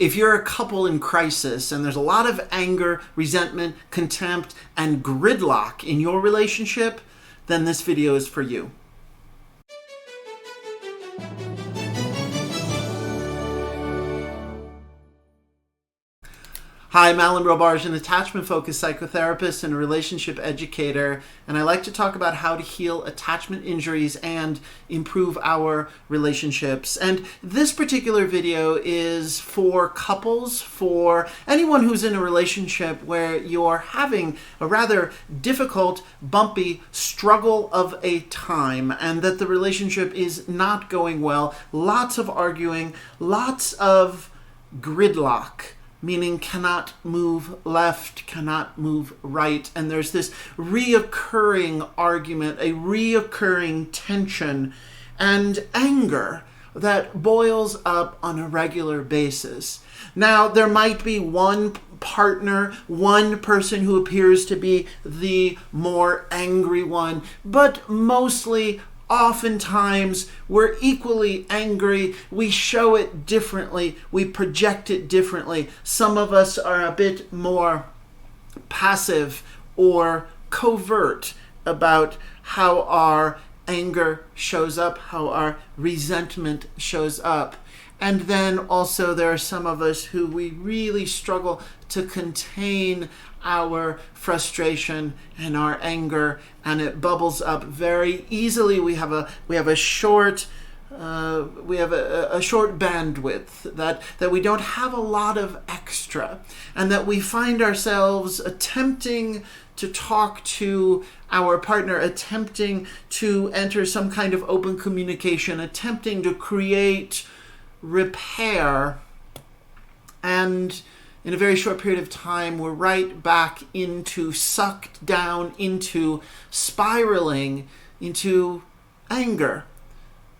If you're a couple in crisis and there's a lot of anger, resentment, contempt, and gridlock in your relationship, then this video is for you. Hi, I'm Alan Robarge, an attachment-focused psychotherapist and a relationship educator, and I like to talk about how to heal attachment injuries and improve our relationships. And this particular video is for couples, for anyone who's in a relationship where you're having a rather difficult, bumpy struggle of a time, and that the relationship is not going well, lots of arguing, lots of gridlock, meaning cannot move left, cannot move right. And there's this reoccurring argument, a reoccurring tension and anger that boils up on a regular basis. Now, there might be one partner, one person who appears to be the more angry one, but mostly oftentimes, we're equally angry. We show it differently. We project it differently. Some of us are a bit more passive or covert about how our anger shows up, how our resentment shows up. And then also there are some of us who we really struggle to contain our frustration and our anger, and it bubbles up very easily. We have a short bandwidth, that we don't have a lot of extra, and that we find ourselves attempting to talk to our partner, attempting to enter some kind of open communication, attempting to create repair, and in a very short period of time, we're right back sucked down into spiraling into anger,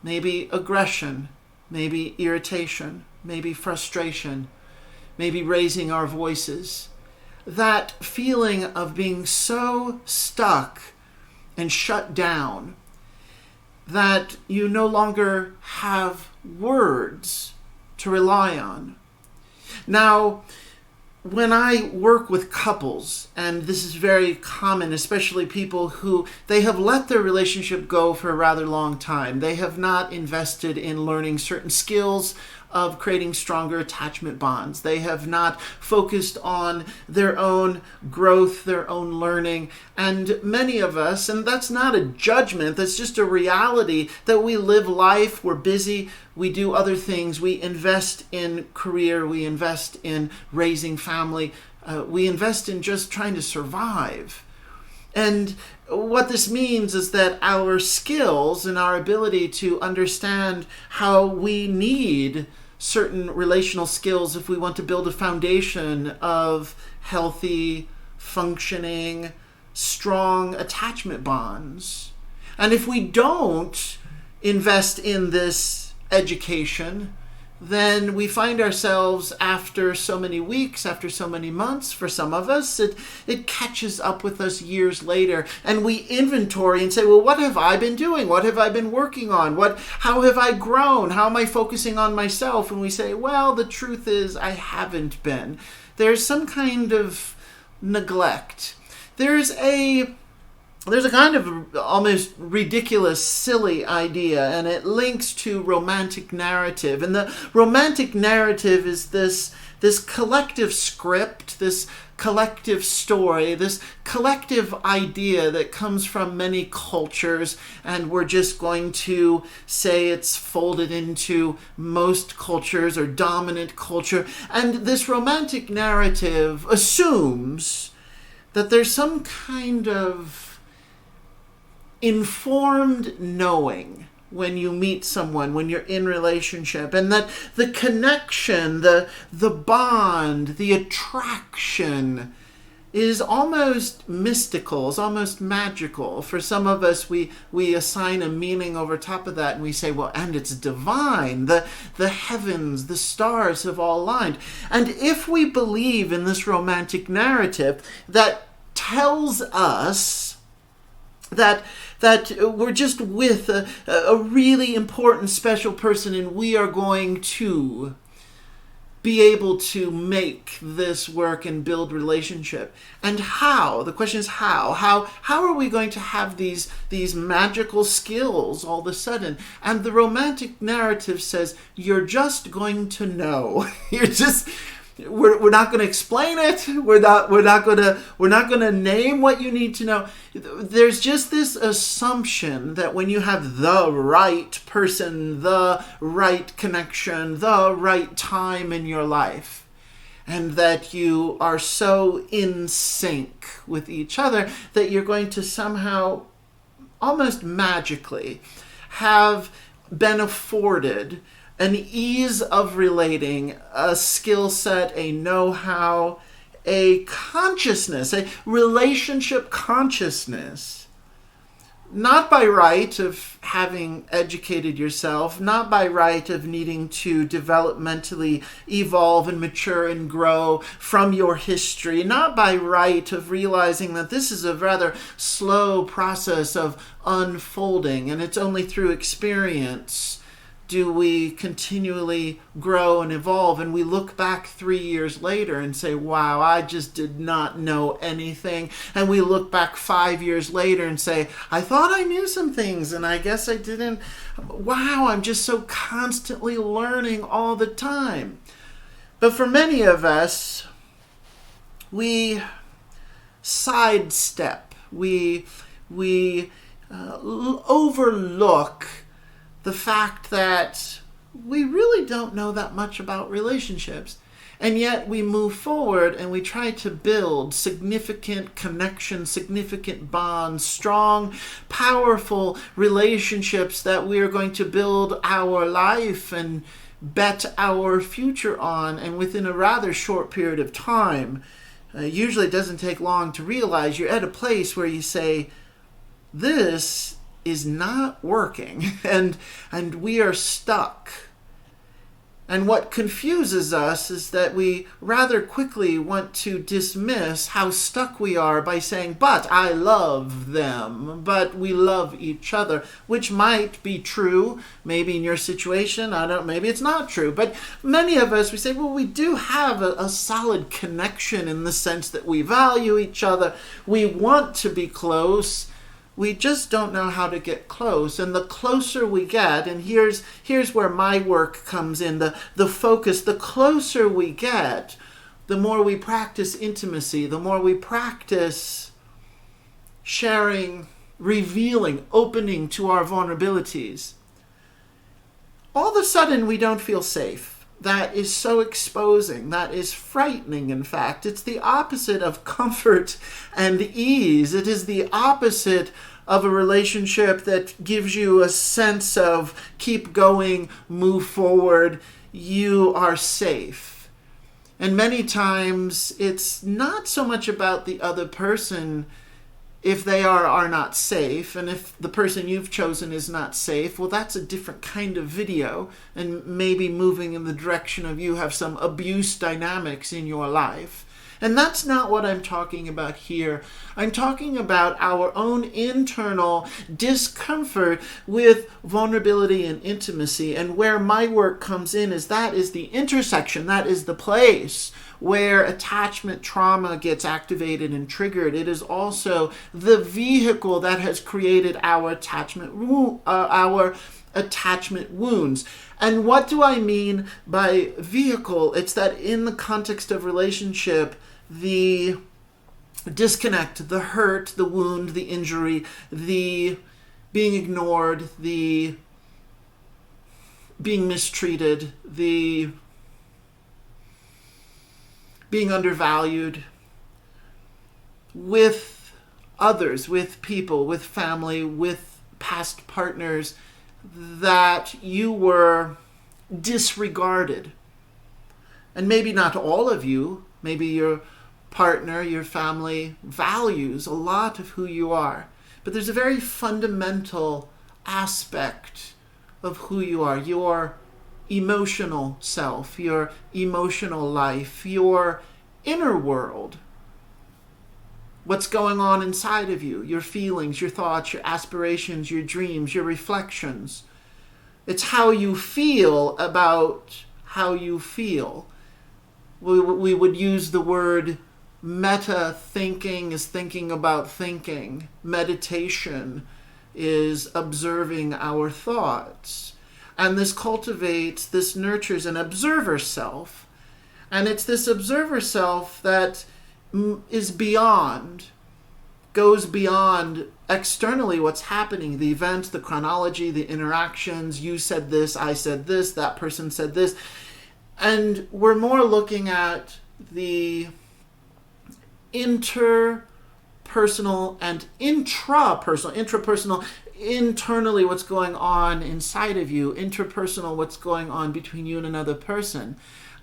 maybe aggression, maybe irritation, maybe frustration, maybe raising our voices. That feeling of being so stuck and shut down that you no longer have words to rely on. Now, when I work with couples, and this is very common, especially people who they have let their relationship go for a rather long time. They have not invested in learning certain skills of creating stronger attachment bonds. They have not focused on their own growth, their own learning. And many of us, and that's not a judgment, that's just a reality, that we live life, we're busy, we do other things, we invest in career, we invest in raising family, we invest in just trying to survive. And what this means is that our skills and our ability to understand how we need certain relational skills if we want to build a foundation of healthy, functioning, strong attachment bonds. And if we don't invest in this education, then we find ourselves after so many weeks, after so many months, for some of us, it catches up with us years later, and we inventory and say, well, what have I been doing? What have I been working on? How have I grown? How am I focusing on myself? And we say, well, the truth is I haven't been. There's some kind of neglect. There's a kind of almost ridiculous, silly idea, and it links to romantic narrative. And the romantic narrative is this collective script, this collective story, this collective idea that comes from many cultures, and we're just going to say it's folded into most cultures or dominant culture. And this romantic narrative assumes that there's some kind of informed knowing when you meet someone, when you're in relationship, and that the connection, the bond, the attraction is almost mystical, is almost magical. For some of us, we assign a meaning over top of that, and we say, well, and it's divine. The heavens, the stars have all aligned. And if we believe in this romantic narrative that tells us that we're just with a really important, special person, and we are going to be able to make this work and build relationship? And how? The question is how. How are we going to have these magical skills all of a sudden? And the romantic narrative says you're just going to know. We're not going to explain it. We're not going to name what you need to know. There's just this assumption that when you have the right person, the right connection, the right time in your life, and that you are so in sync with each other that you're going to somehow, almost magically, have been afforded an ease of relating, a skill set, a know-how, a consciousness, a relationship consciousness. Not by right of having educated yourself, not by right of needing to developmentally evolve and mature and grow from your history, not by right of realizing that this is a rather slow process of unfolding, and it's only through experience do we continually grow and evolve, and we look back 3 years later and say, wow, I just did not know anything. And we look back 5 years later and say, I thought I knew some things and I guess I didn't. Wow, I'm just so constantly learning all the time. But for many of us, we sidestep, we overlook the fact that we really don't know that much about relationships. And yet we move forward and we try to build significant connections, significant bonds, strong, powerful relationships that we are going to build our life and bet our future on. And within a rather short period of time, usually it doesn't take long to realize you're at a place where you say, this is not working, and we are stuck. And what confuses us is that we rather quickly want to dismiss how stuck we are by saying, but I love them, but we love each other, which might be true, maybe in your situation, maybe it's not true, but many of us, we say, well, we do have a solid connection in the sense that we value each other, we want to be close, we just don't know how to get close. And the closer we get, and here's where my work comes in, the focus, the closer we get, the more we practice intimacy, the more we practice sharing, revealing, opening to our vulnerabilities. All of a sudden we don't feel safe. That is so exposing. That is frightening, in fact. It's the opposite of comfort and ease. It is the opposite of a relationship that gives you a sense of keep going, move forward, you are safe. And many times it's not so much about the other person if they are not safe, and if the person you've chosen is not safe, well, that's a different kind of video, and maybe moving in the direction of you have some abuse dynamics in your life. And that's not what I'm talking about here. I'm talking about our own internal discomfort with vulnerability and intimacy, and where my work comes in is that is the intersection, that is the place where attachment trauma gets activated and triggered. It is also the vehicle that has created our attachment wounds. And what do I mean by vehicle? It's that in the context of relationship, the disconnect, the hurt, the wound, the injury, the being ignored, the being mistreated, the being undervalued with others, with people, with family, with past partners, that you were disregarded. And maybe not all of you, maybe your partner, your family values a lot of who you are. But there's a very fundamental aspect of who you are. Your emotional self, your emotional life, your inner world. What's going on inside of you, your feelings, your thoughts, your aspirations, your dreams, your reflections. It's how you feel about how you feel. we would use the word meta thinking is thinking about thinking. Meditation is observing our thoughts. And this cultivates, this nurtures an observer self. And it's this observer self that is beyond, goes beyond externally what's happening, the events, the chronology, the interactions. You said this, I said this, that person said this. And we're more looking at the interpersonal and intrapersonal, internally what's going on inside of you, interpersonal what's going on between you and another person,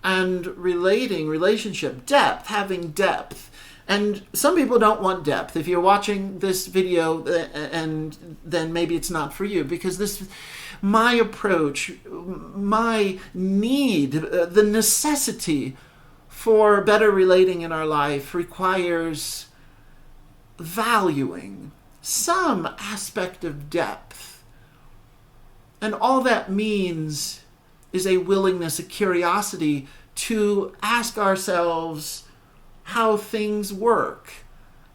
and relationship, depth, having depth. And some people don't want depth. If you're watching this video, and then maybe it's not for you, because my approach, my need, the necessity for better relating in our life requires valuing some aspect of depth. And all that means is a willingness, a curiosity to ask ourselves how things work.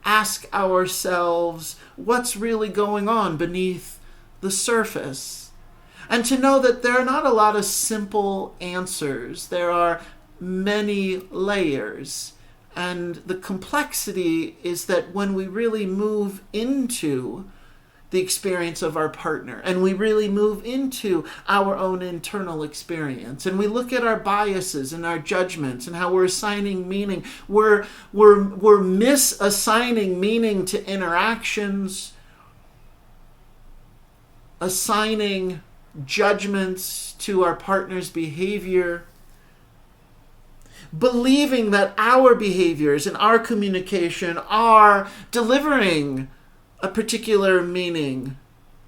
Ask ourselves what's really going on beneath the surface. And to know that there are not a lot of simple answers. There are many layers. And the complexity is that when we really move into the experience of our partner, and we really move into our own internal experience, and we look at our biases and our judgments and how we're assigning meaning, we're misassigning meaning to interactions, assigning judgments to our partner's behavior, believing that our behaviors and our communication are delivering a particular meaning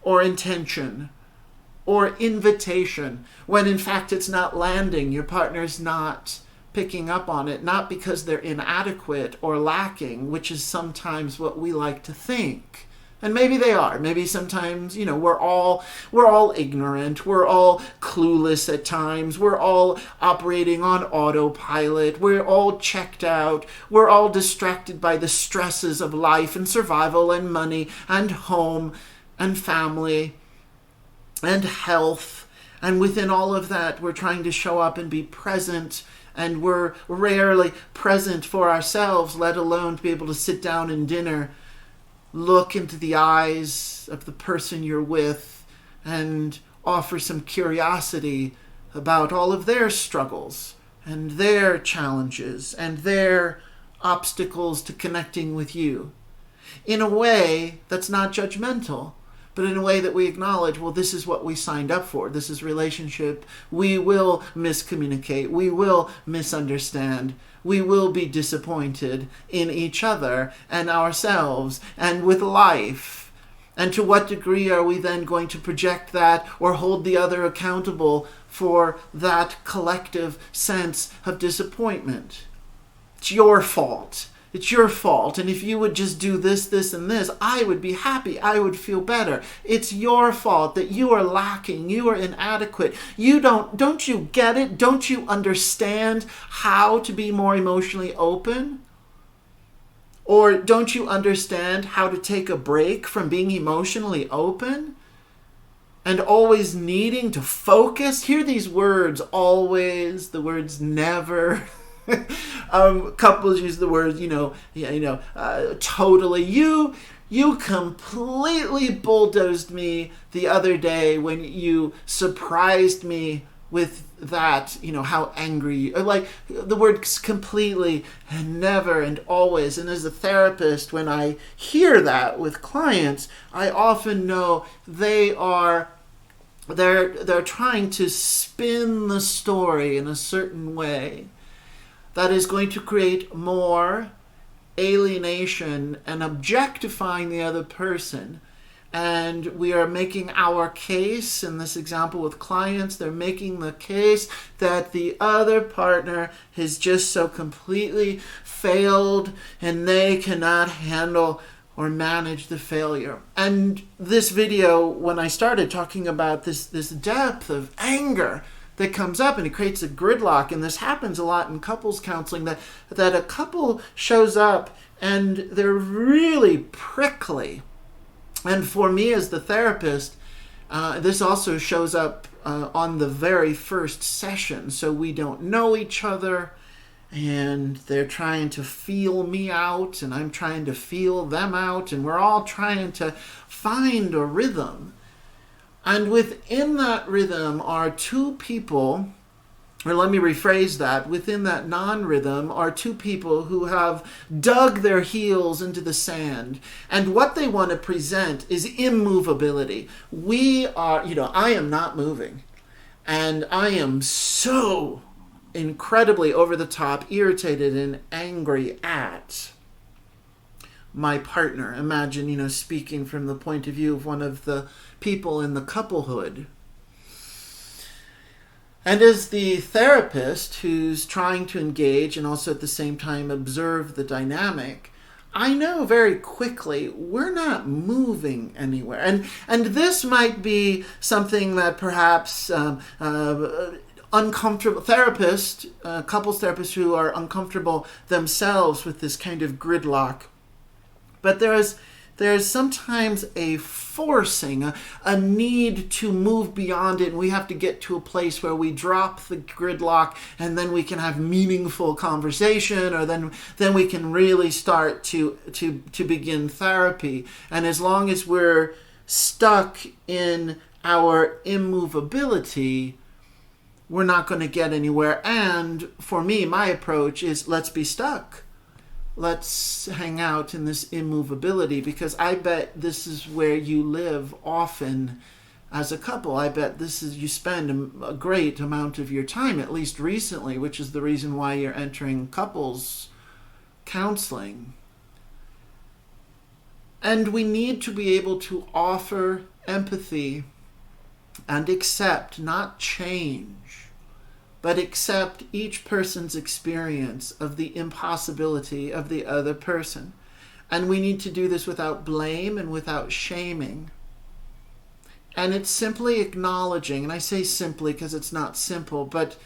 or intention or invitation, when in fact it's not landing. Your partner's not picking up on it, not because they're inadequate or lacking, which is sometimes what we like to think. And maybe they are. Maybe sometimes, we're all ignorant. We're all clueless at times. We're all operating on autopilot. We're all checked out. We're all distracted by the stresses of life and survival and money and home and family and health. And within all of that, we're trying to show up and be present. And we're rarely present for ourselves, let alone to be able to sit down and dinner, look into the eyes of the person you're with, and offer some curiosity about all of their struggles and their challenges and their obstacles to connecting with you, in a way that's not judgmental, but in a way that we acknowledge, well, this is what we signed up for. This is relationship. We will miscommunicate. We will misunderstand. We will be disappointed in each other and ourselves and with life. And to what degree are we then going to project that or hold the other accountable for that collective sense of disappointment? It's your fault. It's your fault. And if you would just do this, this, and this, I would be happy. I would feel better. It's your fault that you are lacking. You are inadequate. Don't you get it? Don't you understand how to be more emotionally open? Or don't you understand how to take a break from being emotionally open? And always needing to focus? Hear these words, always, the words never. Couples use the word, totally. You completely bulldozed me the other day when you surprised me with that, how angry, like the words completely and never and always. And as a therapist, when I hear that with clients, I often know they're trying to spin the story in a certain way that is going to create more alienation and objectifying the other person. And we are making our case, in this example with clients, they're making the case that the other partner has just so completely failed and they cannot handle or manage the failure. And this video, when I started talking about this depth of anger that comes up, and it creates a gridlock. And this happens a lot in couples counseling, that a couple shows up and they're really prickly. And for me as the therapist, this also shows up on the very first session. So we don't know each other, and they're trying to feel me out, and I'm trying to feel them out, and we're all trying to find a rhythm. And within that rhythm are two people, or let me rephrase that, within that non-rhythm are two people who have dug their heels into the sand. And what they want to present is immovability. We are, I am not moving. And I am so incredibly over the top, irritated and angry at my partner. Imagine, speaking from the point of view of one of the people in the couplehood. And as the therapist who's trying to engage and also at the same time observe the dynamic, I know very quickly we're not moving anywhere. And this might be something that perhaps uncomfortable therapists, couples therapists who are uncomfortable themselves with this kind of gridlock. But there's sometimes a forcing, a need to move beyond it, and we have to get to a place where we drop the gridlock, and then we can have meaningful conversation, or then we can really start to begin therapy. And as long as we're stuck in our immovability, we're not going to get anywhere. And for me, my approach is, let's be stuck. Let's hang out in this immovability, because I bet this is where you live often as a couple. I bet you spend a great amount of your time, at least recently, which is the reason why you're entering couples counseling. And we need to be able to offer empathy and accept, not change, but accept each person's experience of the impossibility of the other person. And we need to do this without blame and without shaming. And it's simply acknowledging, and I say simply because it's not simple, but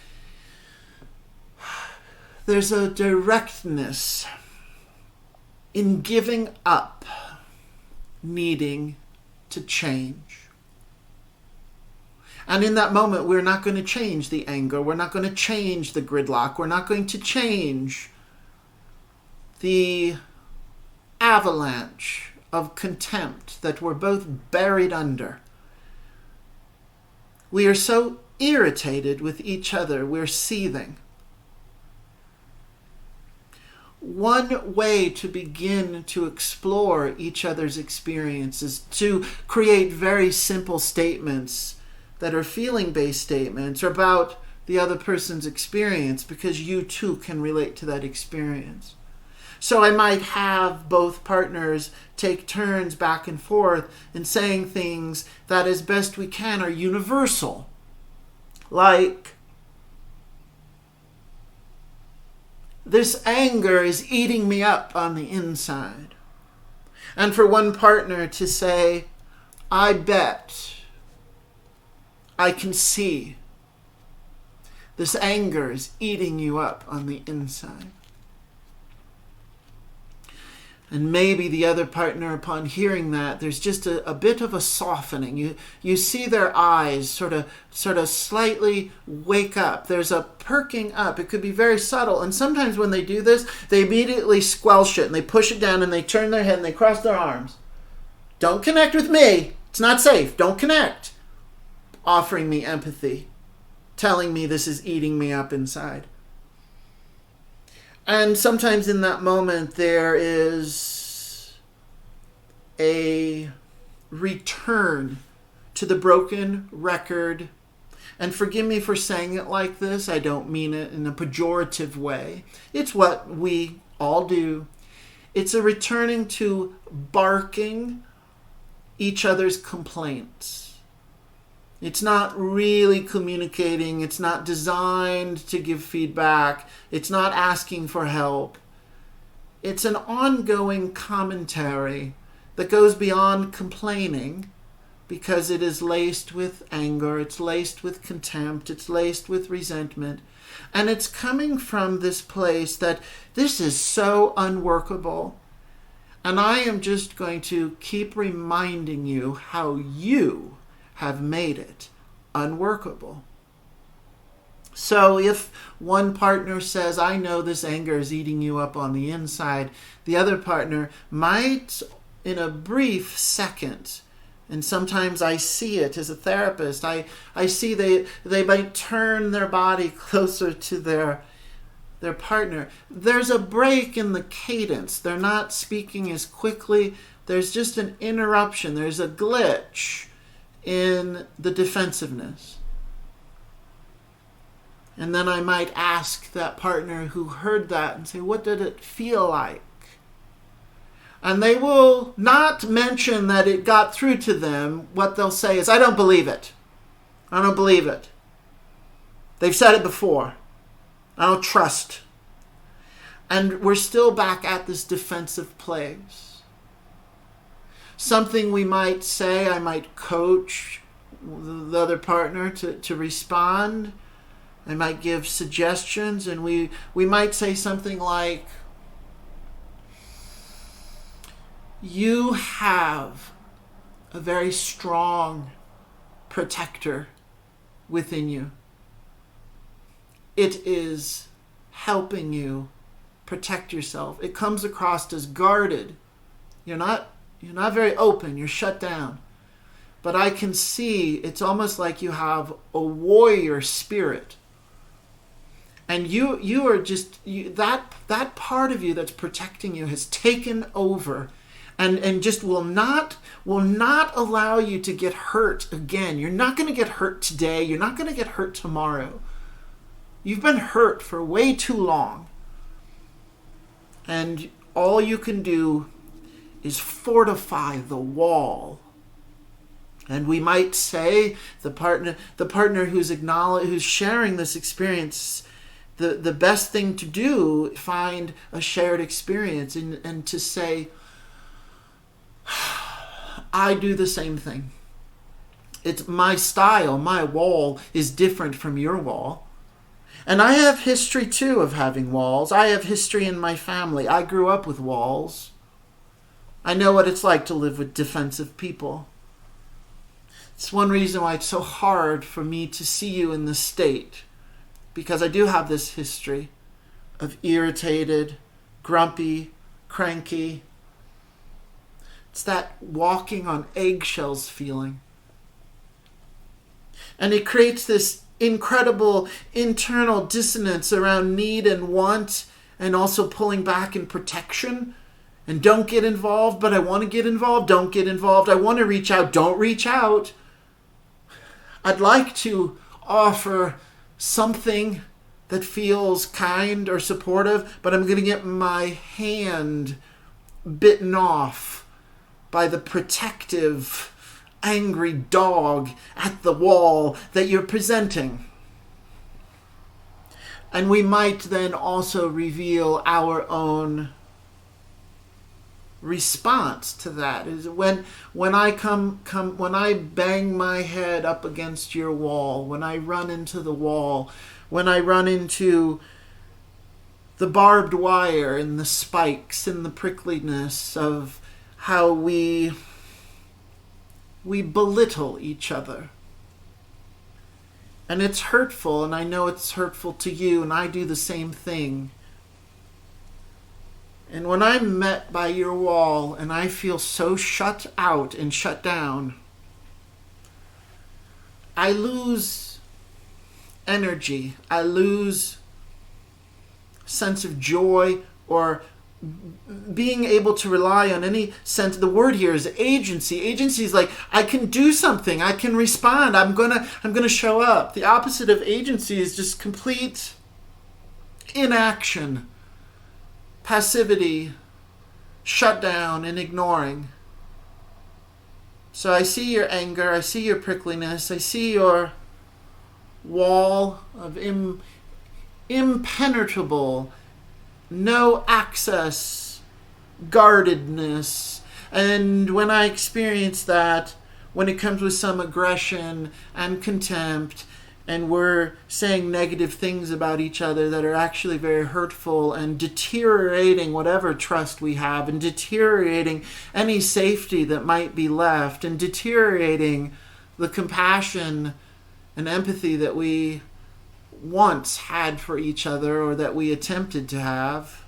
there's a directness in giving up needing to change. And in that moment, we're not going to change the anger. We're not going to change the gridlock. We're not going to change the avalanche of contempt that we're both buried under. We are so irritated with each other, we're seething. One way to begin to explore each other's experiences, to create very simple statements that are feeling-based statements about the other person's experience, because you too can relate to that experience. So I might have both partners take turns back and forth in saying things that as best we can are universal. Like, this anger is eating me up on the inside. And for one partner to say, I bet I can see this anger is eating you up on the inside. And maybe the other partner, upon hearing that, there's just a bit of a softening. You see their eyes sort of slightly wake up. There's a perking up. It could be very subtle. And sometimes when they do this, they immediately squelch it and they push it down and they turn their head and they cross their arms. Don't connect with me. It's not safe. Don't connect. Offering me empathy, telling me this is eating me up inside. And sometimes in that moment there is a return to the broken record. And forgive me for saying it like this. I don't mean it in a pejorative way. It's what we all do. It's a returning to barking each other's complaints. It's not really communicating. It's not designed to give feedback. It's not asking for help. It's an ongoing commentary that goes beyond complaining, because it is laced with anger, it's laced with contempt, it's laced with resentment. And it's coming from this place that this is so unworkable. And I am just going to keep reminding you how you have made it unworkable. So if one partner says, I know this anger is eating you up on the inside, the other partner might, in a brief second, and sometimes I see it as a therapist, I see they might turn their body closer to their partner. There's a break in the cadence. They're not speaking as quickly. There's just an interruption. There's a glitch in the defensiveness. And then I might ask that partner who heard that and say, what did it feel like? And they will not mention that it got through to them. What they'll say is, I don't believe it. I don't believe it. They've said it before. I don't trust. And we're still back at this defensive place. Something we might say, I might coach the other partner to respond. I might give suggestions, and we might say something like, you have a very strong protector within you. It is helping you protect yourself. It comes across as guarded. You're not very open. You're shut down. But I can see it's almost like you have a warrior spirit. And you are just, that part of you that's protecting you has taken over and just will not allow you to get hurt again. You're not going to get hurt today. You're not going to get hurt tomorrow. You've been hurt for way too long. And all you can do is fortify the wall. And we might say the partner who's sharing this experience, the best thing to do, find a shared experience and to say, I do the same thing. It's my style, my wall is different from your wall. And I have history too of having walls. I have history in my family. I grew up with walls. I know what it's like to live with defensive people. It's one reason why it's so hard for me to see you in this state. Because I do have this history of irritated, grumpy, cranky. It's that walking on eggshells feeling. And it creates this incredible internal dissonance around need and want, and also pulling back in protection. And don't get involved, but I want to get involved. Don't get involved. I want to reach out. Don't reach out. I'd like to offer something that feels kind or supportive, but I'm going to get my hand bitten off by the protective, angry dog at the wall that you're presenting. And we might then also reveal our own response to that. Is when I when I bang my head up against your wall, when I run into the wall, when I run into the barbed wire and the spikes and the prickliness of how we belittle each other. And it's hurtful, and I know it's hurtful to you, and I do the same thing. And when I'm met by your wall and I feel so shut out and shut down, I lose energy. I lose sense of joy or being able to rely on any sense. The word here is agency. Agency is like, I can do something. I can respond. I'm gonna show up. The opposite of agency is just complete inaction, passivity, shut down, and ignoring. So I see your anger. I see your prickliness. I see your wall of impenetrable, no access, guardedness. And when I experience that, when it comes with some aggression and contempt, and we're saying negative things about each other that are actually very hurtful and deteriorating whatever trust we have, and deteriorating any safety that might be left, and deteriorating the compassion and empathy that we once had for each other, or that we attempted to have.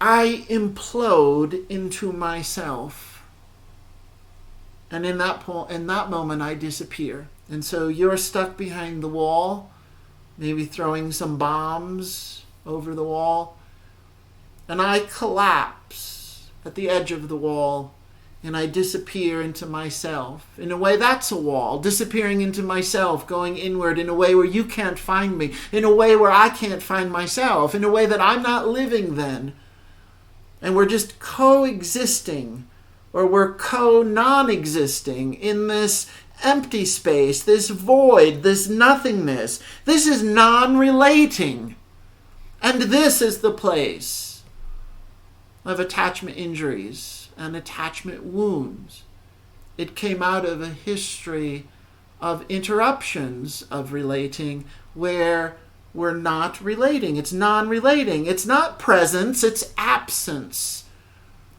I implode into myself. And in that moment, I disappear. And so you're stuck behind the wall, maybe throwing some bombs over the wall. And I collapse at the edge of the wall, and I disappear into myself. In a way, that's a wall. Disappearing into myself, going inward in a way where you can't find me, in a way where I can't find myself, in a way that I'm not living then. And we're just coexisting, or we're non-existing in this empty space, this void, this nothingness. This is non-relating. And this is the place of attachment injuries and attachment wounds. It came out of a history of interruptions of relating where we're not relating. It's non-relating. It's not presence, it's absence.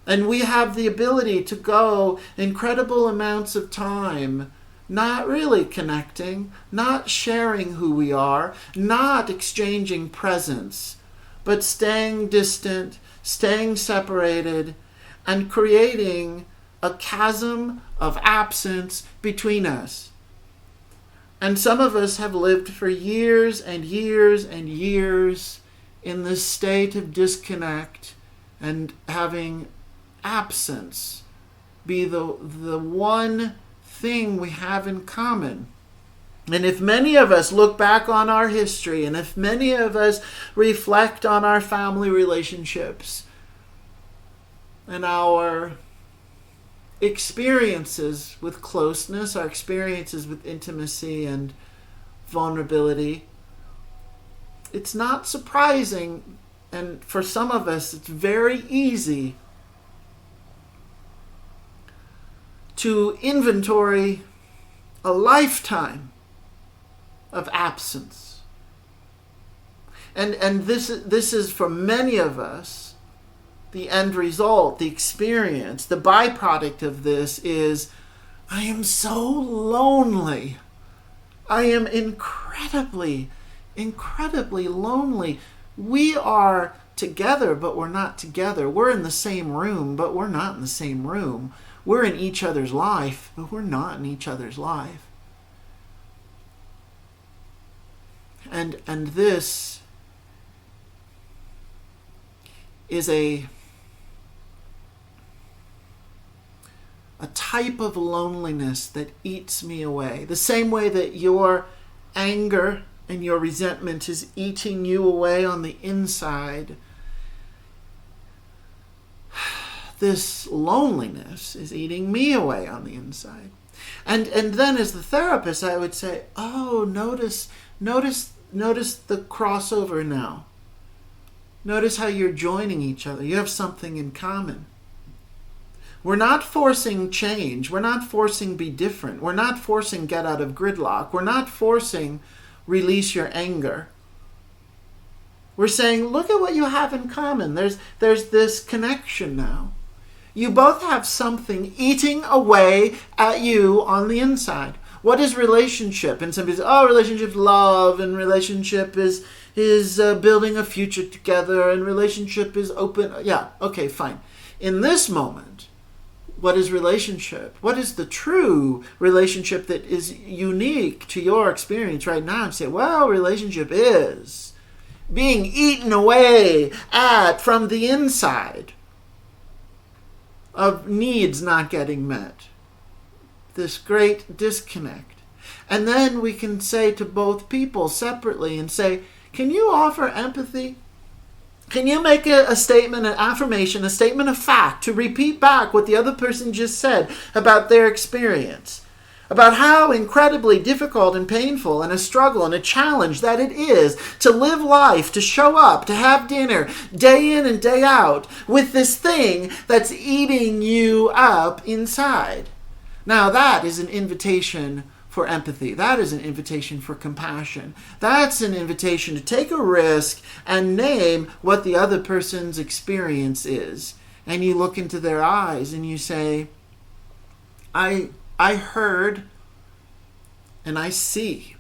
And we have the ability to go incredible amounts of time not really connecting, not sharing who we are, not exchanging presence, but staying distant, staying separated, and creating a chasm of absence between us. And some of us have lived for years and years and years in this state of disconnect and having absence be the one thing we have in common. And if many of us look back on our history, and if many of us reflect on our family relationships and our experiences with closeness, our experiences with intimacy and vulnerability, it's not surprising, and for some of us it's very easy to inventory a lifetime of absence. And this is for many of us, the end result, the experience, the byproduct of this is, I am so lonely. I am incredibly, incredibly lonely. We are together, but we're not together. We're in the same room, but we're not in the same room. We're in each other's life, but we're not in each other's life. And this is a type of loneliness that eats me away. The same way that your anger and your resentment is eating you away on the inside, this loneliness is eating me away on the inside. And then as the therapist, I would say, oh, notice the crossover now. Notice how you're joining each other. You have something in common. We're not forcing change. We're not forcing be different. We're not forcing get out of gridlock. We're not forcing release your anger. We're saying, look at what you have in common. There's this connection now. You both have something eating away at you on the inside. What is relationship? And some people say, oh, relationship is love, and relationship is building a future together, and relationship is open. Yeah, okay, fine. In this moment, what is relationship? What is the true relationship that is unique to your experience right now? And say, well, relationship is being eaten away at from the inside of needs not getting met. This great disconnect. And then we can say to both people separately and say, can you offer empathy? Can you make a statement, an affirmation, a statement of fact to repeat back what the other person just said about their experience? about how incredibly difficult and painful and a struggle and a challenge that it is to live life, to show up, to have dinner day in and day out with this thing that's eating you up inside. Now that is an invitation for empathy. That is an invitation for compassion. That's an invitation to take a risk and name what the other person's experience is. And you look into their eyes and you say, I heard and I see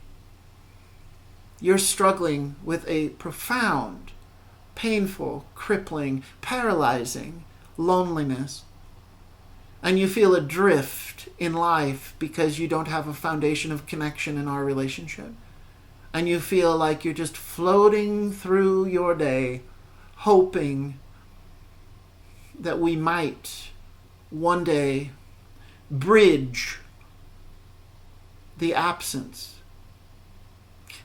you're struggling with a profound, painful, crippling, paralyzing loneliness. And you feel adrift in life because you don't have a foundation of connection in our relationship. And you feel like you're just floating through your day, hoping that we might one day bridge the absence.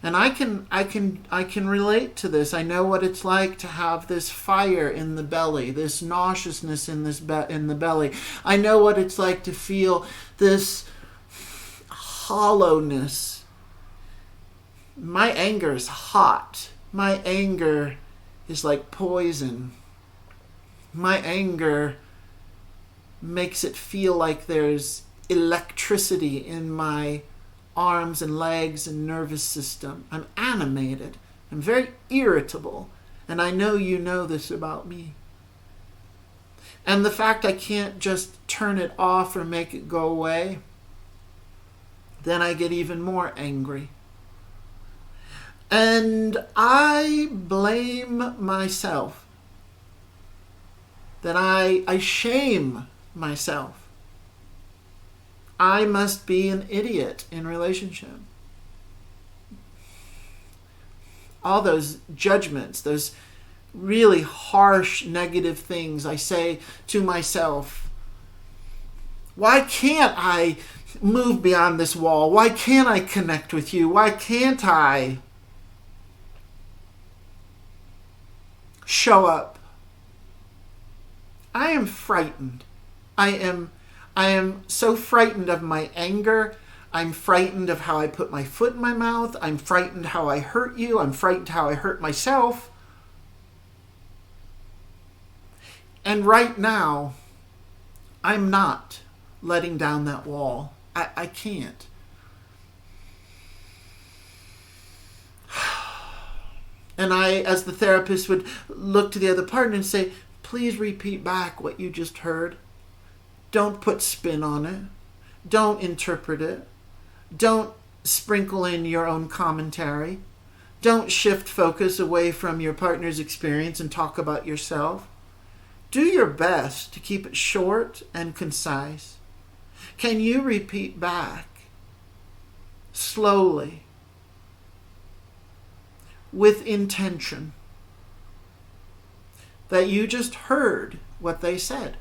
And I can relate to this. I know what it's like to have this fire in the belly, this nauseousness in the belly. I know what it's like to feel this hollowness. My anger is hot. My anger is like poison. My anger makes it feel like there's electricity in my arms and legs and nervous system. I'm animated. I'm very irritable. And I know you know this about me. And the fact I can't just turn it off or make it go away, then I get even more angry. And I blame myself. Then I shame myself. I must be an idiot in relationship. All those judgments, those really harsh, negative things I say to myself. Why can't I move beyond this wall? Why can't I connect with you? Why can't I show up? I am frightened. I am so frightened of my anger. I'm frightened of how I put my foot in my mouth. I'm frightened how I hurt you. I'm frightened how I hurt myself. And right now, I'm not letting down that wall. I can't. And I, as the therapist, would look to the other partner and say, please repeat back what you just heard. Don't put spin on it. Don't interpret it. Don't sprinkle in your own commentary. Don't shift focus away from your partner's experience and talk about yourself. Do your best to keep it short and concise. Can you repeat back slowly, with intention, that you just heard what they said?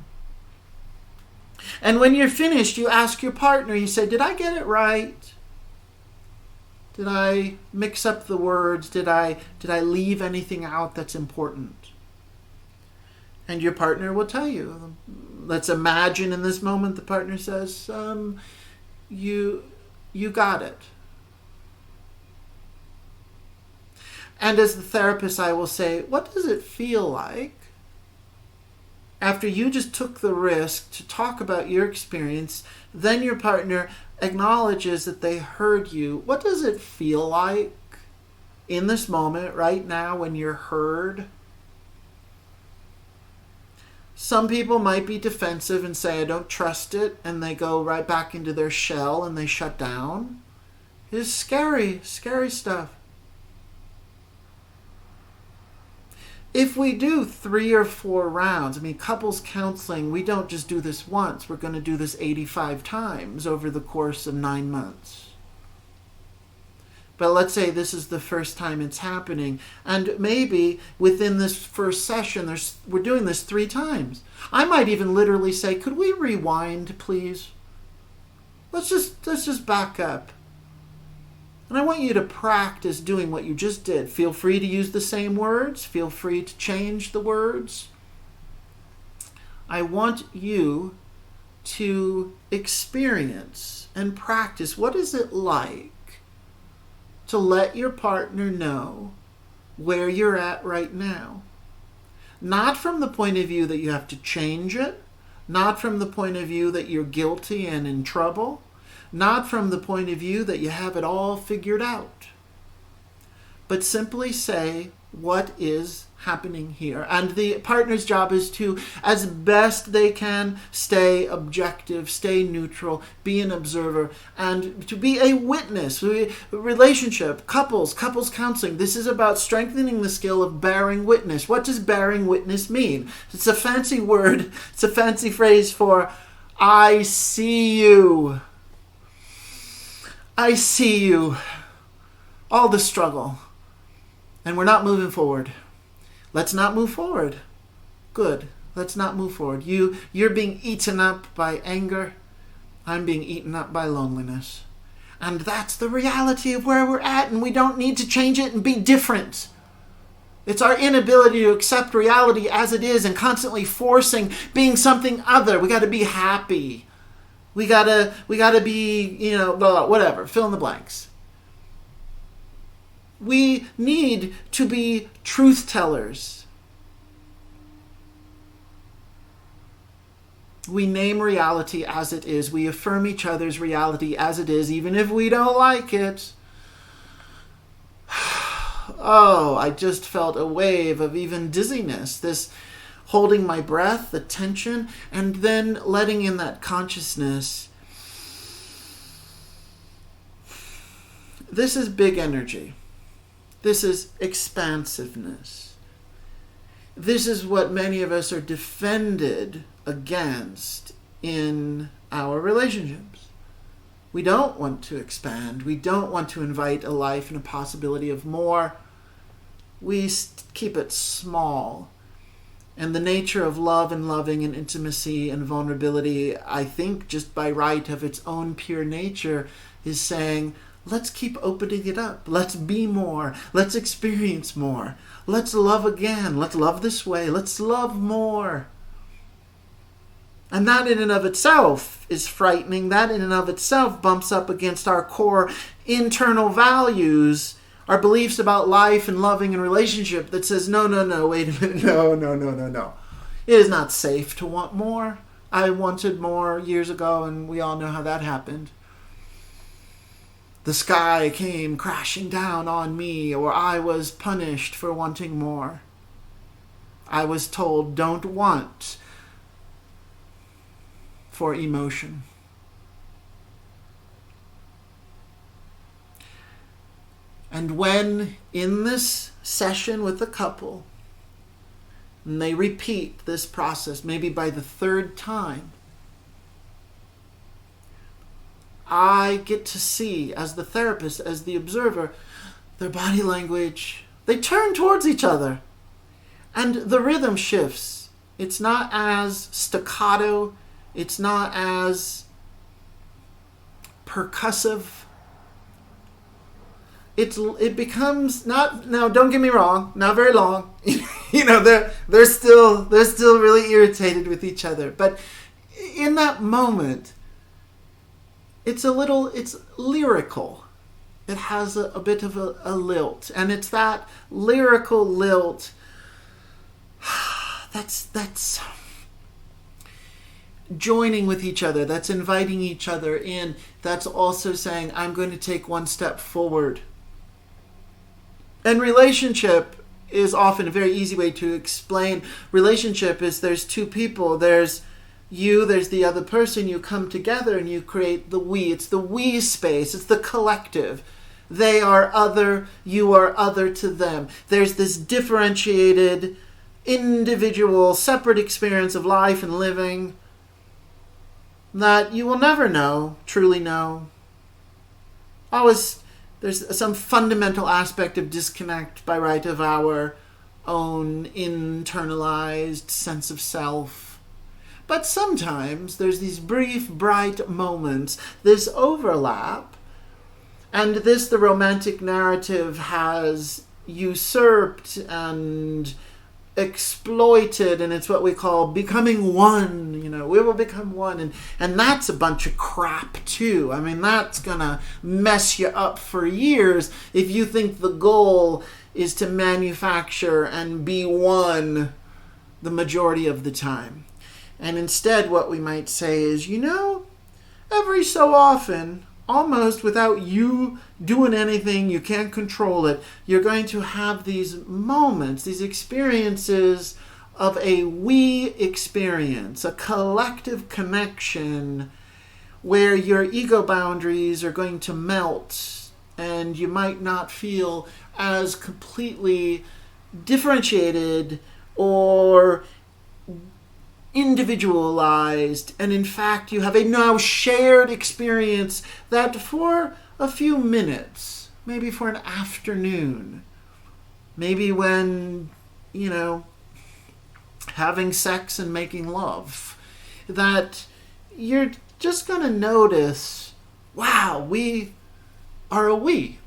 And when you're finished, you ask your partner, you say, did I get it right? Did I mix up the words? Did I leave anything out that's important? And your partner will tell you. Let's imagine in this moment the partner says, you got it. And as the therapist, I will say, what does it feel like after you just took the risk to talk about your experience, then your partner acknowledges that they heard you? What does it feel like in this moment, right now, when you're heard? Some people might be defensive and say, I don't trust it, and they go right back into their shell and they shut down. It's scary, scary stuff. If we do 3 or 4 rounds, couples counseling, we don't just do this once. We're going to do this 85 times over the course of 9 months. But let's say this is the first time it's happening. And maybe within this first session, we're doing this 3 times. I might even literally say, could we rewind, please? Let's just back up. And I want you to practice doing what you just did. Feel free to use the same words. Feel free to change the words. I want you to experience and practice what is it like to let your partner know where you're at right now. Not from the point of view that you have to change it, not from the point of view that you're guilty and in trouble, not from the point of view that you have it all figured out, but simply say what is happening here. And the partner's job is to, as best they can, stay objective, stay neutral, be an observer, and to be a witness. Relationship, couples counseling, this is about strengthening the skill of bearing witness. What does bearing witness mean? It's a fancy word, it's a fancy phrase for I see you. I see you. All the struggle. And we're not moving forward. Let's not move forward. Good. Let's not move forward. You're being eaten up by anger. I'm being eaten up by loneliness. And that's the reality of where we're at, and we don't need to change it and be different. It's our inability to accept reality as it is and constantly forcing being something other. We got to be happy. We got to be, whatever, fill in the blanks. We need to be truth tellers. We name reality as it is. We affirm each other's reality as it is, even if we don't like it. Oh, I just felt a wave of even dizziness. This holding my breath, the tension, and then letting in that consciousness. This is big energy. This is expansiveness. This is what many of us are defended against in our relationships. We don't want to expand. We don't want to invite a life and a possibility of more. We keep it small. And the nature of love and loving and intimacy and vulnerability, I think just by right of its own pure nature, is saying, let's keep opening it up. Let's be more. Let's experience more. Let's love again. Let's love this way. Let's love more. And that in and of itself is frightening. That in and of itself bumps up against our core internal values, our beliefs about life and loving and relationship that says, no, wait a minute. No. It is not safe to want more. I wanted more years ago, and we all know how that happened. The sky came crashing down on me, or I was punished for wanting more. I was told, don't want for emotion. And when in this session with a couple, and they repeat this process, maybe by the third time, I get to see, as the therapist, as the observer, their body language. They turn towards each other. And the rhythm shifts. It's not as staccato. It's not as percussive. It becomes not, now don't get me wrong, not very long. They're still really irritated with each other. But in that moment, it's lyrical. It has a bit of a lilt. And it's that lyrical lilt that's joining with each other, that's inviting each other in, that's also saying, I'm going to take one step forward. And relationship is often a very easy way to explain. Relationship is there's two people, there's you, there's the other person, you come together and you create the we. It's the we space, it's the collective. They are other, you are other to them. There's this differentiated, individual, separate experience of life and living that you will never truly know. Always, there's some fundamental aspect of disconnect by right of our own internalized sense of self. But sometimes there's these brief, bright moments, this overlap, and this the romantic narrative has usurped and exploited, and it's what we call becoming one. We will become one, and that's a bunch of crap too. I mean, that's gonna mess you up for years if you think the goal is to manufacture and be one the majority of the time. And instead, what we might say is, every so often, almost without you doing anything, you can't control it, you're going to have these moments, these experiences of a we experience, a collective connection where your ego boundaries are going to melt and you might not feel as completely differentiated or individualized, and in fact you have a now shared experience that for a few minutes, maybe for an afternoon, maybe when having sex and making love, that you're just going to notice, wow, we are a we.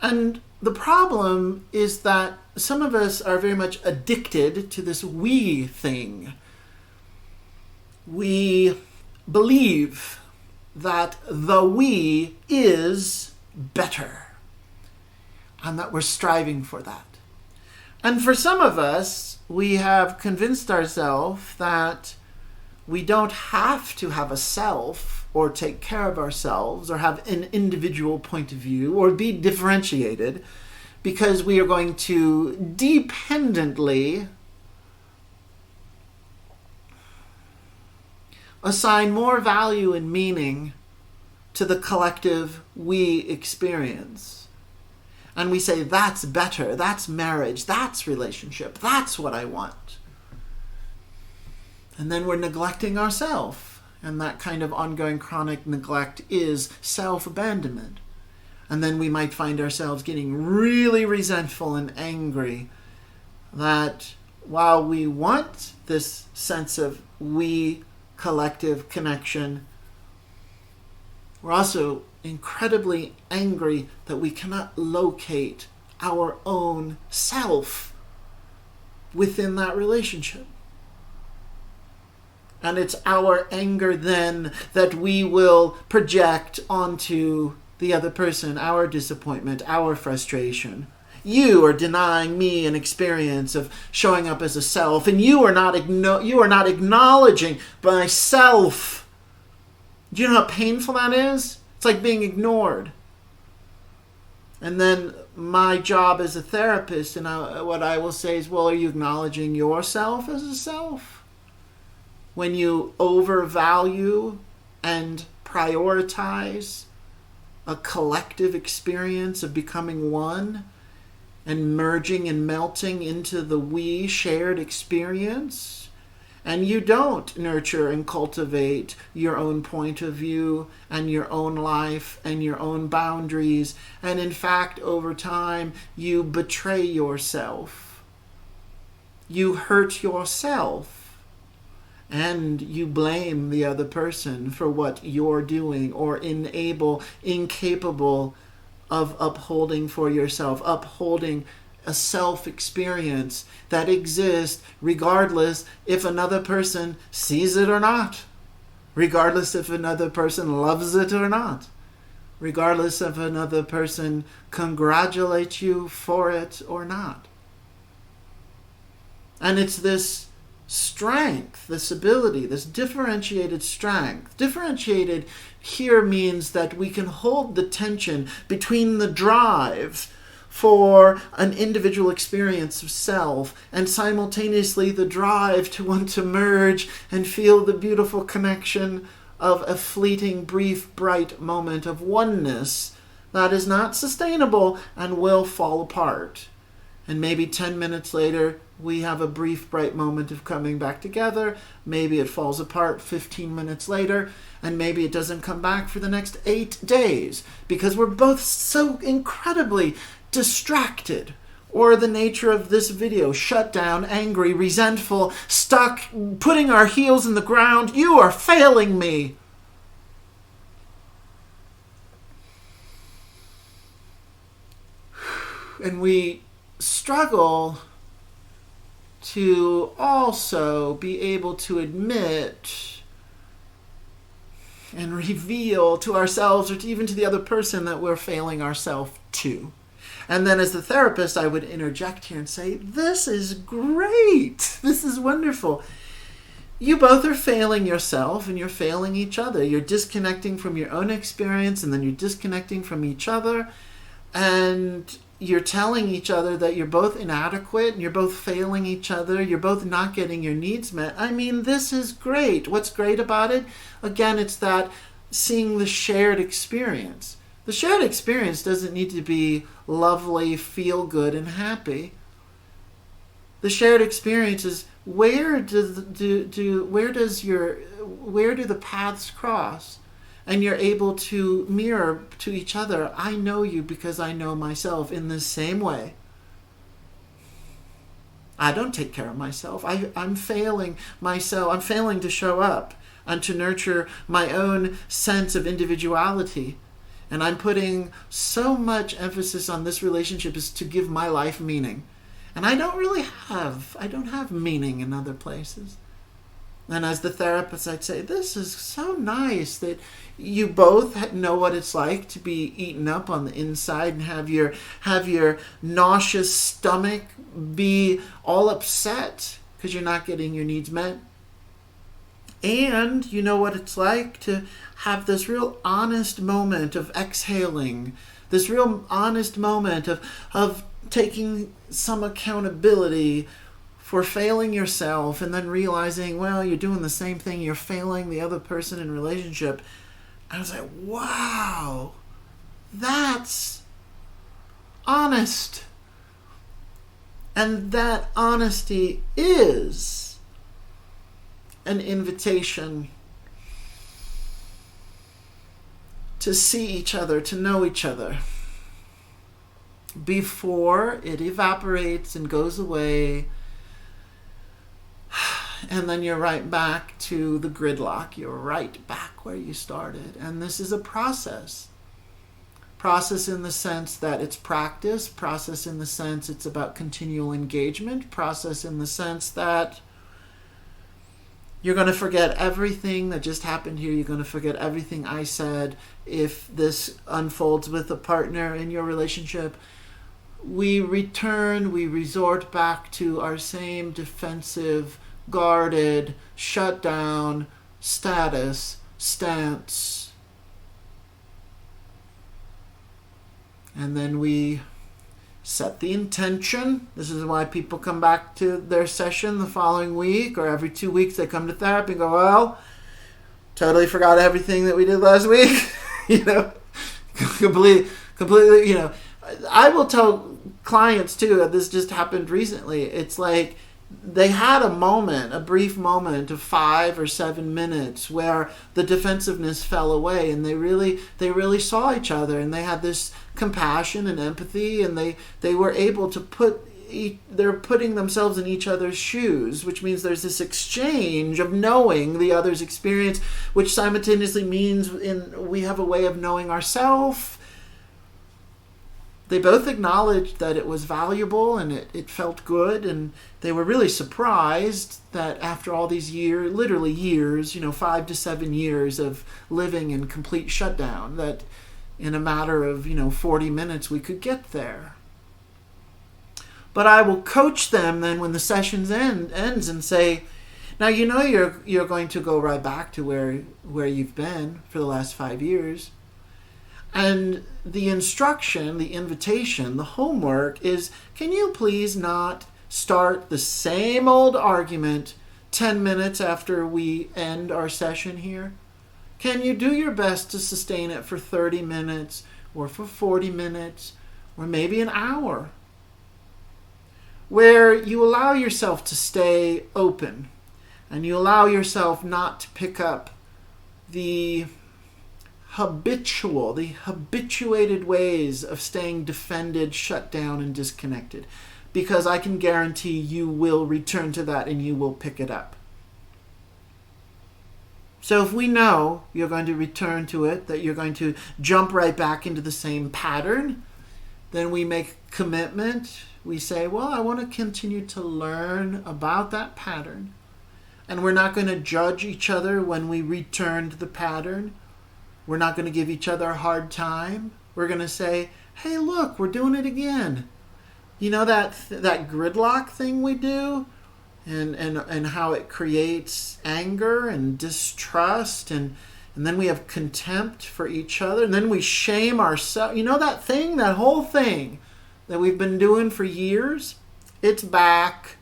And the problem is that some of us are very much addicted to this we thing. We believe that the we is better and that we're striving for that. And for some of us, we have convinced ourselves that we don't have to have a self or take care of ourselves or have an individual point of view or be differentiated, because we are going to dependently assign more value and meaning to the collective we experience. And we say, that's better, that's marriage, that's relationship, that's what I want. And then we're neglecting ourselves. And that kind of ongoing chronic neglect is self-abandonment. And then we might find ourselves getting really resentful and angry that while we want this sense of we collective connection, we're also incredibly angry that we cannot locate our own self within that relationship. And it's our anger then that we will project onto the other person, our disappointment, our frustration. You are denying me an experience of showing up as a self, and you are not acknowledging myself. Do you know how painful that is? It's like being ignored. And then my job as a therapist, and what I will say is, well, are you acknowledging yourself as a self? When you overvalue and prioritize a collective experience of becoming one and merging and melting into the we shared experience, and you don't nurture and cultivate your own point of view and your own life and your own boundaries, and in fact over time you betray yourself, you hurt yourself, and you blame the other person for what you're doing or incapable of upholding for yourself, upholding a self-experience that exists regardless if another person sees it or not, regardless if another person loves it or not, regardless if another person congratulates you for it or not. And it's this strength, this ability, this differentiated strength. Differentiated here means that we can hold the tension between the drive for an individual experience of self and simultaneously the drive to want to merge and feel the beautiful connection of a fleeting, brief, bright moment of oneness that is not sustainable and will fall apart. And maybe 10 minutes later, we have a brief, bright moment of coming back together. Maybe it falls apart 15 minutes later, and maybe it doesn't come back for the next 8 days because we're both so incredibly distracted. Or the nature of this video, shut down, angry, resentful, stuck, putting our heels in the ground. You are failing me. And we struggle to also be able to admit and reveal to ourselves or even to the other person that we're failing ourselves too. And then as the therapist, I would interject here and say, this is great. This is wonderful. You both are failing yourself and you're failing each other. You're disconnecting from your own experience and then you're disconnecting from each other. And you're telling each other that you're both inadequate and you're both failing each other. You're both not getting your needs met. I mean, this is great. What's great about it? Again, it's that seeing the shared experience. The shared experience doesn't need to be lovely, feel good, and happy. The shared experience is where do the paths cross? And you're able to mirror to each other, I know you because I know myself in the same way. I don't take care of myself. I'm failing myself. I'm failing to show up and to nurture my own sense of individuality. And I'm putting so much emphasis on this relationship is to give my life meaning. And I don't have meaning in other places. And as the therapist, I'd say, this is so nice that you both know what it's like to be eaten up on the inside and have your nauseous stomach be all upset because you're not getting your needs met. And you know what it's like to have this real honest moment of exhaling, this real honest moment of taking some accountability for failing yourself and then realizing, well, you're doing the same thing, you're failing the other person in relationship. I was like, wow, that's honest. And that honesty is an invitation to see each other, to know each other, before it evaporates and goes away. And then you're right back to the gridlock. You're right back where you started. And this is a process. Process in the sense that it's practice. Process in the sense it's about continual engagement. Process in the sense that you're going to forget everything that just happened here. You're going to forget everything I said. If this unfolds with a partner in your relationship, we resort back to our same defensive, guarded, shut down stance. And then we set the intention. This is why people come back to their session the following week, or every 2 weeks they come to therapy and go, well, totally forgot everything that we did last week. Completely, I will tell clients too, that this just happened recently. It's like they had a brief moment of 5 or 7 minutes where the defensiveness fell away and they really saw each other and they had this compassion and empathy, and they were able to they're putting themselves in each other's shoes, which means there's this exchange of knowing the other's experience, which simultaneously means we have a way of knowing ourselves. They both acknowledged that it was valuable and it felt good, and they were really surprised that after all these years, literally years, 5 to 7 years of living in complete shutdown, that in a matter of 40 minutes we could get there. But I will coach them then when the sessions ends and say, now you're going to go right back to where you've been for the last 5 years. And the instruction, the invitation, the homework is, can you please not start the same old argument 10 minutes after we end our session here? Can you do your best to sustain it for 30 minutes or for 40 minutes or maybe an hour, where you allow yourself to stay open and you allow yourself not to pick up the habituated ways of staying defended, shut down, and disconnected. Because I can guarantee you will return to that and you will pick it up. So if we know you're going to return to it, that you're going to jump right back into the same pattern, Then we make commitment. We say, well, I want to continue to learn about that pattern. And we're not going to judge each other when we return to the pattern. We're not going to give each other a hard time. We're going to say, hey, look, we're doing it again. You know that gridlock thing we do? And how it creates anger and distrust, and then we have contempt for each other, and then we shame ourselves. You know that thing, that whole thing that we've been doing for years? It's back.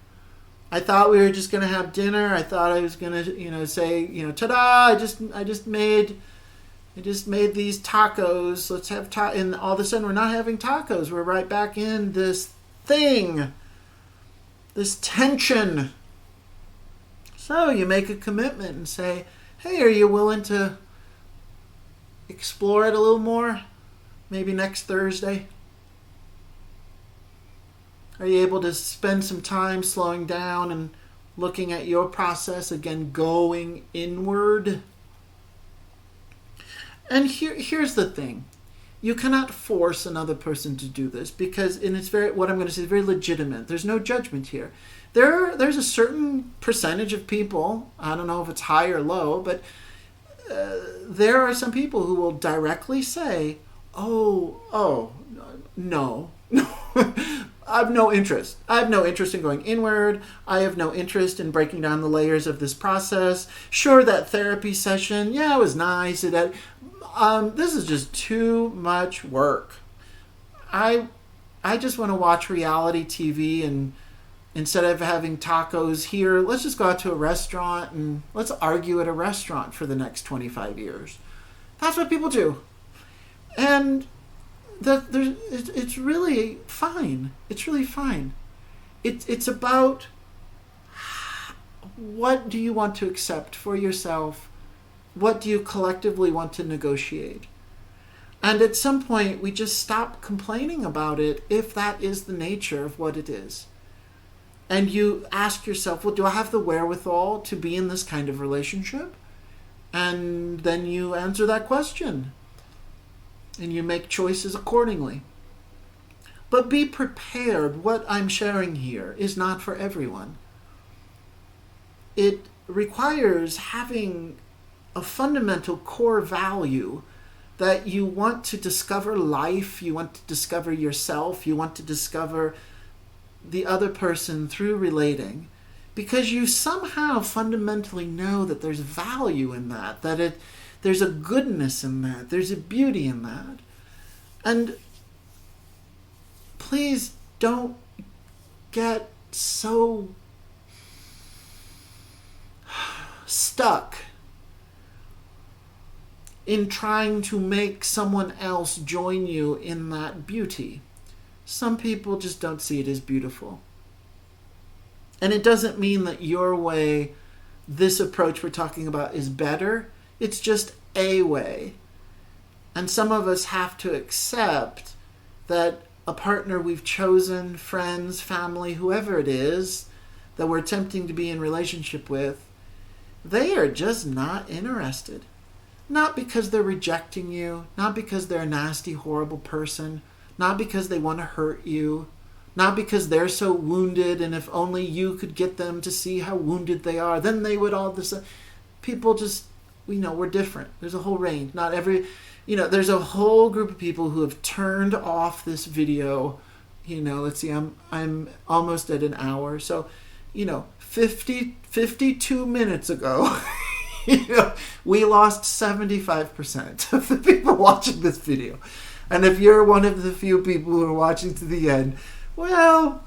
I thought we were just going to have dinner. I thought I was going to, say, ta-da! I just made these tacos. Let's have and all of a sudden we're not having tacos. We're right back in this thing, this tension. So you make a commitment and say, hey, are you willing to explore it a little more? Maybe next Thursday? Are you able to spend some time slowing down and looking at your process, again, going inward? And here's the thing. You cannot force another person to do this because, and it's what I'm going to say is very legitimate. There's no judgment here. There's a certain percentage of people, I don't know if it's high or low, but there are some people who will directly say, no, I have no interest. I have no interest in going inward. I have no interest in breaking down the layers of this process. Sure, that therapy session, it was nice. This is just too much work. I just want to watch reality TV, and instead of having tacos here, let's just go out to a restaurant and let's argue at a restaurant for the next 25 years. That's what people do. And it's really fine. It's really fine. It's about what do you want to accept for yourself? What do you collectively want to negotiate? And at some point, we just stop complaining about it if that is the nature of what it is. And you ask yourself, well, do I have the wherewithal to be in this kind of relationship? And then you answer that question. And you make choices accordingly. But be prepared. What I'm sharing here is not for everyone. It requires having a fundamental core value that you want to discover life, you want to discover yourself, you want to discover the other person through relating, because you somehow fundamentally know that there's value in that, there's a goodness in that, there's a beauty in that. And please don't get so stuck in trying to make someone else join you in that beauty. Some people just don't see it as beautiful. And it doesn't mean that your way, this approach we're talking about, is better. It's just a way. And some of us have to accept that a partner we've chosen, friends, family, whoever it is, that we're attempting to be in relationship with, they are just not interested. Not because they're rejecting you, not because they're a nasty, horrible person, not because they want to hurt you, not because they're so wounded and if only you could get them to see how wounded they are, then they would all this. People just, we're different. There's a whole range. Not every, there's a whole group of people who have turned off this video. Let's see, I'm almost at an hour. So, 52 minutes ago, we lost 75% of the people watching this video. And if you're one of the few people who are watching to the end, well,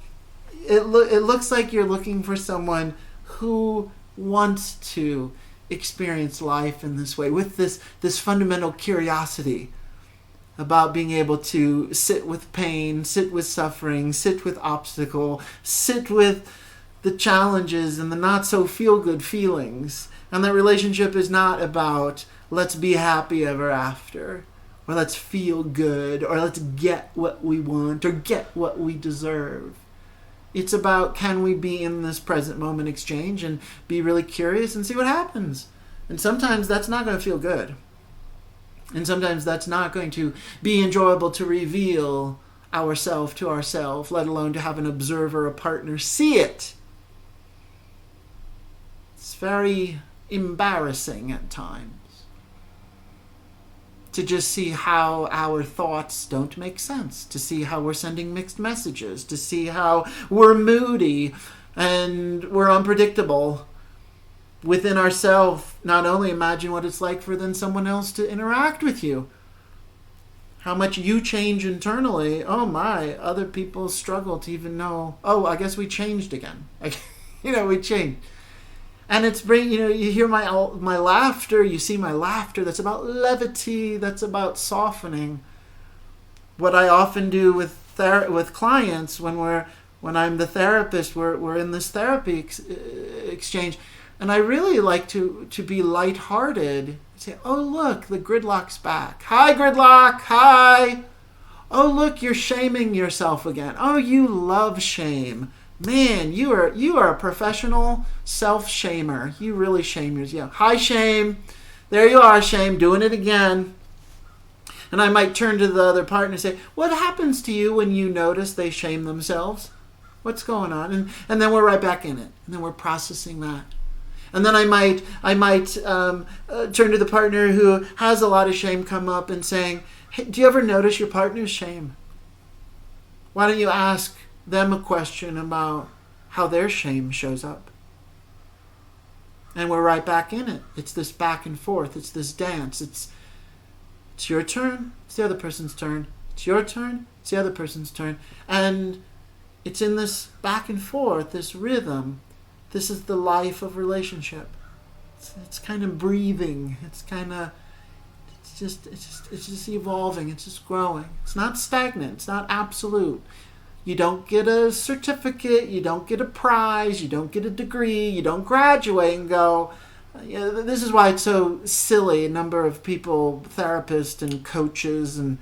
it looks like you're looking for someone who wants to experience life in this way, with this fundamental curiosity about being able to sit with pain, sit with suffering, sit with obstacle, sit with the challenges and the not so feel good feelings. And that relationship is not about let's be happy ever after, or let's feel good, or let's get what we want, or get what we deserve. It's about, can we be in this present moment exchange and be really curious and see what happens? And sometimes that's not going to feel good. And sometimes that's not going to be enjoyable to reveal ourselves to ourselves, let alone to have an observer, a partner, see it. It's very embarrassing at times to just see how our thoughts don't make sense, to see how we're sending mixed messages, to see how we're moody and we're unpredictable within ourselves. Not only imagine what it's like for then someone else to interact with you. How much you change internally. Oh my, other people struggle to even know, oh, I guess we changed again. We changed. And it's you hear my laughter, you see my laughter. That's about levity. That's about softening. What I often do with clients when I'm the therapist, we're in this therapy exchange, and I really like to be lighthearted. Say, oh look, the Gridlock's back. Hi Gridlock. Hi. Oh look, you're shaming yourself again. Oh, you love shame. Man, you are a professional self-shamer. You really shame yourself. Hi, shame. There you are, shame, doing it again. And I might turn to the other partner and say, what happens to you when you notice they shame themselves? What's going on? And then we're right back in it. And then we're processing that. And then I might turn to the partner who has a lot of shame come up and saying, hey, do you ever notice your partner's shame? Why don't you ask them a question about how their shame shows up? And we're right back in it. It's this back and forth. It's this dance. It's your turn. It's the other person's turn. It's your turn. It's the other person's turn. And it's in this back and forth, this rhythm. This is the life of relationship. It's kind of breathing. It's just evolving. It's just growing. It's not stagnant. It's not absolute. You don't get a certificate, you don't get a prize, you don't get a degree, you don't graduate and go. This is why it's so silly. A number of people, therapists and coaches and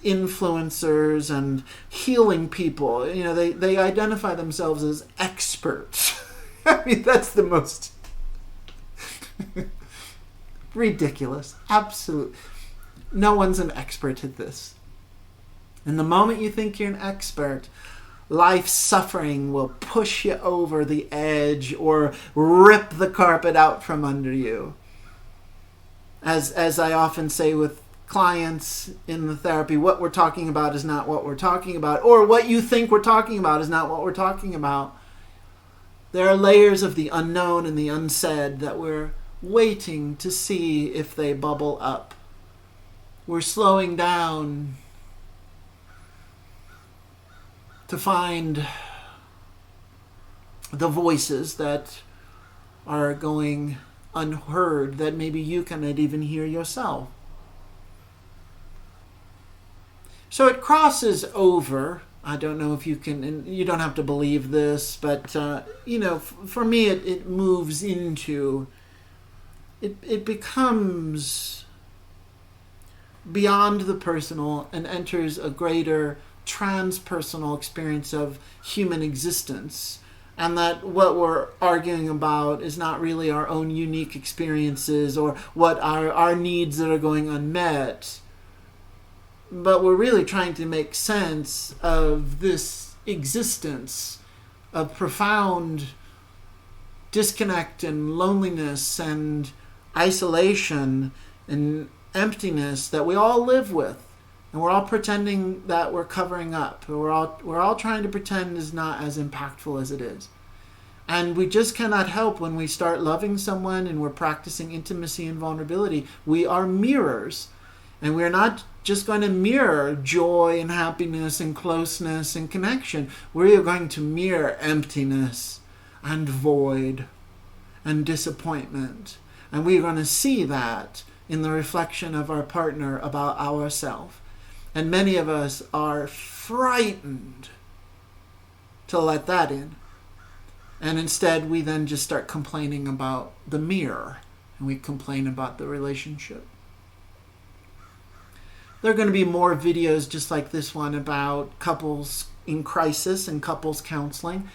influencers and healing people, they identify themselves as experts. I mean, that's the most ridiculous. Absolute. No one's an expert at this. And the moment you think you're an expert, life suffering will push you over the edge or rip the carpet out from under you. As I often say with clients in the therapy, what we're talking about is not what we're talking about, or what you think we're talking about is not what we're talking about. There are layers of the unknown and the unsaid that we're waiting to see if they bubble up. We're slowing down to find the voices that are going unheard, that maybe you cannot even hear yourself. So it crosses over. I don't know if you can, and you don't have to believe this, but for me it moves into, it becomes beyond the personal and enters a greater transpersonal experience of human existence, and that what we're arguing about is not really our own unique experiences or what our needs that are going unmet, but we're really trying to make sense of this existence of profound disconnect and loneliness and isolation and emptiness that we all live with. And we're all pretending that we're covering up. We're all trying to pretend is not as impactful as it is. And we just cannot help when we start loving someone and we're practicing intimacy and vulnerability. We are mirrors. And we're not just going to mirror joy and happiness and closeness and connection. We're going to mirror emptiness and void and disappointment. And we're going to see that in the reflection of our partner about ourselves. And many of us are frightened to let that in. And instead, we then just start complaining about the mirror. And we complain about the relationship. There are going to be more videos just like this one about couples in crisis and couples counseling.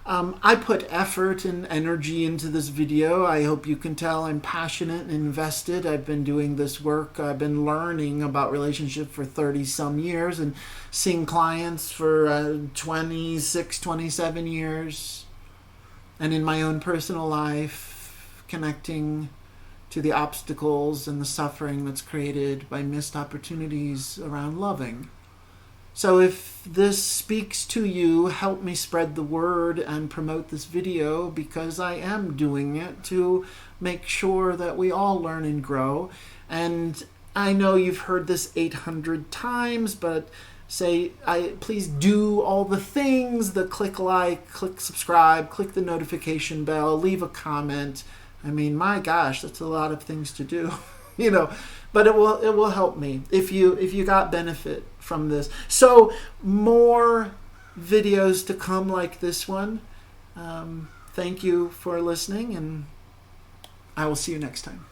I put effort and energy into this video. I hope you can tell I'm passionate and invested. I've been doing this work. I've been learning about relationship for 30 some years and seeing clients for 26, 27 years. And in my own personal life, connecting to the obstacles and the suffering that's created by missed opportunities around loving. So if this speaks to you, help me spread the word and promote this video, because I am doing it to make sure that we all learn and grow. And I know you've heard this 800 times, but please do all the things, the click like, click subscribe, click the notification bell, leave a comment. I mean, my gosh, that's a lot of things to do, but it will help me if you got benefit from this. So more videos to come like this one. Thank you for listening, and I will see you next time.